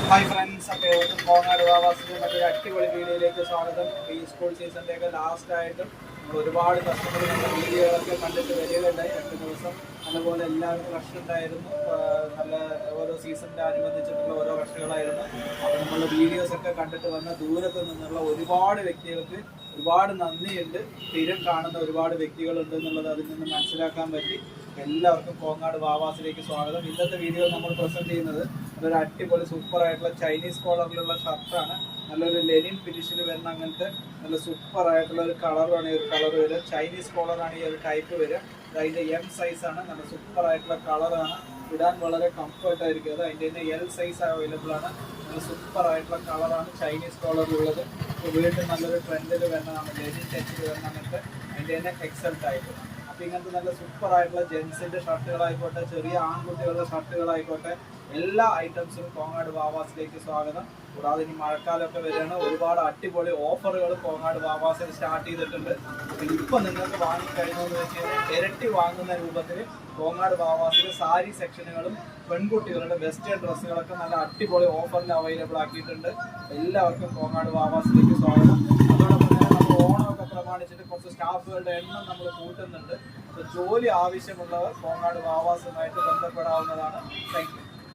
Hi friends, അപ്പോൾ ഏവർക്കും കോങ്ങാട് വാവാസിൻ്റെ മറ്റൊരു അടിപൊളി വീഡിയോയിലേക്ക് സ്വാഗതം. ഈ സ്കൂൾ സീസണിൻ്റെയൊക്കെ ലാസ്റ്റായിട്ടും നമ്മൾ ഒരുപാട് കസ്റ്റമർ നമ്മുടെ വീഡിയോകളൊക്കെ കണ്ടിട്ട് വരികയുണ്ടായി. 2 ദിവസം അതുപോലെ എല്ലാവരും റഷ് ഉണ്ടായിരുന്നു. നല്ല ഓരോ സീസണിൻ്റെ അനുബന്ധിച്ചിട്ടുള്ള ഓരോ റഷുകളായിരുന്നു. അപ്പോൾ നമ്മൾ വീഡിയോസൊക്കെ കണ്ടിട്ട് വന്ന ദൂരത്ത് നിന്നുള്ള ഒരുപാട് വ്യക്തികൾക്ക് ഒരുപാട് നന്ദിയുണ്ട്. സ്ഥിരം കാണുന്ന ഒരുപാട് വ്യക്തികളുണ്ട് എന്നുള്ളത് അതിൽ നിന്ന് മനസ്സിലാക്കാൻ പറ്റി. എല്ലാവർക്കും കോങ്ങാട് വാവാസിലേക്ക് സ്വാഗതം. ഇന്നത്തെ വീഡിയോ നമ്മൾ പ്രസന്റ് ചെയ്യുന്നത് അതൊരു അടിപൊളി സൂപ്പർ ആയിട്ടുള്ള ചൈനീസ് കോളറിലുള്ള ഷർട്ടാണ്. നല്ലൊരു ലെനിൻ ഫിനിഷിൽ വരുന്ന അങ്ങനത്തെ നല്ല സൂപ്പർ ആയിട്ടുള്ള ഒരു കളറാണ് ഈ ഒരു കളർ വരിക. ചൈനീസ് കോളറാണ് ഈ ഒരു ടൈപ്പ് വരിക. അതിൻ്റെ എം സൈസാണ്. നല്ല സൂപ്പർ ആയിട്ടുള്ള കളറാണ്. ഇടാൻ വളരെ കംഫർട്ടായിരിക്കും. അത് അതിൻ്റെ തന്നെ എൽ സൈസ് അവൈലബിൾ ആണ്. നല്ല സൂപ്പർ ആയിട്ടുള്ള കളറാണ് ചൈനീസ് കോളറിലുള്ളത്. വീണ്ടും നല്ലൊരു ട്രെൻഡിൽ വരുന്നതാണ്. ലെനിൻ ടച്ചിൽ വരുന്ന അങ്ങനത്തെ അതിൻ്റെ തന്നെ എക്സൽ ടൈപ്പ്. അപ്പോൾ ഇങ്ങനത്തെ നല്ല സൂപ്പർ ആയിട്ടുള്ള ജെൻസിൻ്റെ ഷർട്ടുകളായിക്കോട്ടെ, ചെറിയ ആൺകുട്ടികളുടെ ഷർട്ടുകളായിക്കോട്ടെ, എല്ലാ ഐറ്റംസിനും കോങ്ങാട് വാവാസിലേക്ക് സ്വാഗതം. കൂടാതെ ഇനി മഴക്കാലമൊക്കെ വരികയാണ്. ഒരുപാട് അടിപൊളി ഓഫറുകൾ കോങ്ങാട് വാവാസിൽ സ്റ്റാർട്ട് ചെയ്തിട്ടുണ്ട്. അപ്പോൾ ഇപ്പോൾ നിങ്ങൾക്ക് വാങ്ങിക്കഴിഞ്ഞതെന്ന് വെച്ച് കഴിഞ്ഞാൽ ഇരട്ടി വാങ്ങുന്ന രൂപത്തിൽ കോങ്ങാട് വാവാസിൽ സാരി സെക്ഷനുകളും പെൺകുട്ടികളുടെ വെസ്റ്റേൺ ഡ്രസ്സുകളൊക്കെ നല്ല അടിപൊളി ഓഫറിൽ അവൈലബിൾ ആക്കിയിട്ടുണ്ട്. എല്ലാവർക്കും കോങ്ങാട് വാവാസിലേക്ക് സ്വാഗതം. അതോടൊപ്പം തന്നെ നമ്മൾ ഓണമൊക്കെ പ്രമാണിച്ചിട്ട് കുറച്ച് സ്റ്റാഫുകളുടെ എണ്ണം നമ്മൾ കൂട്ടുന്നുണ്ട്. അപ്പോൾ ജോലി ആവശ്യമുള്ളവർ കോങ്ങാട് വാവാസുമായിട്ട് ബന്ധപ്പെടാവുന്നതാണ്. Thank you.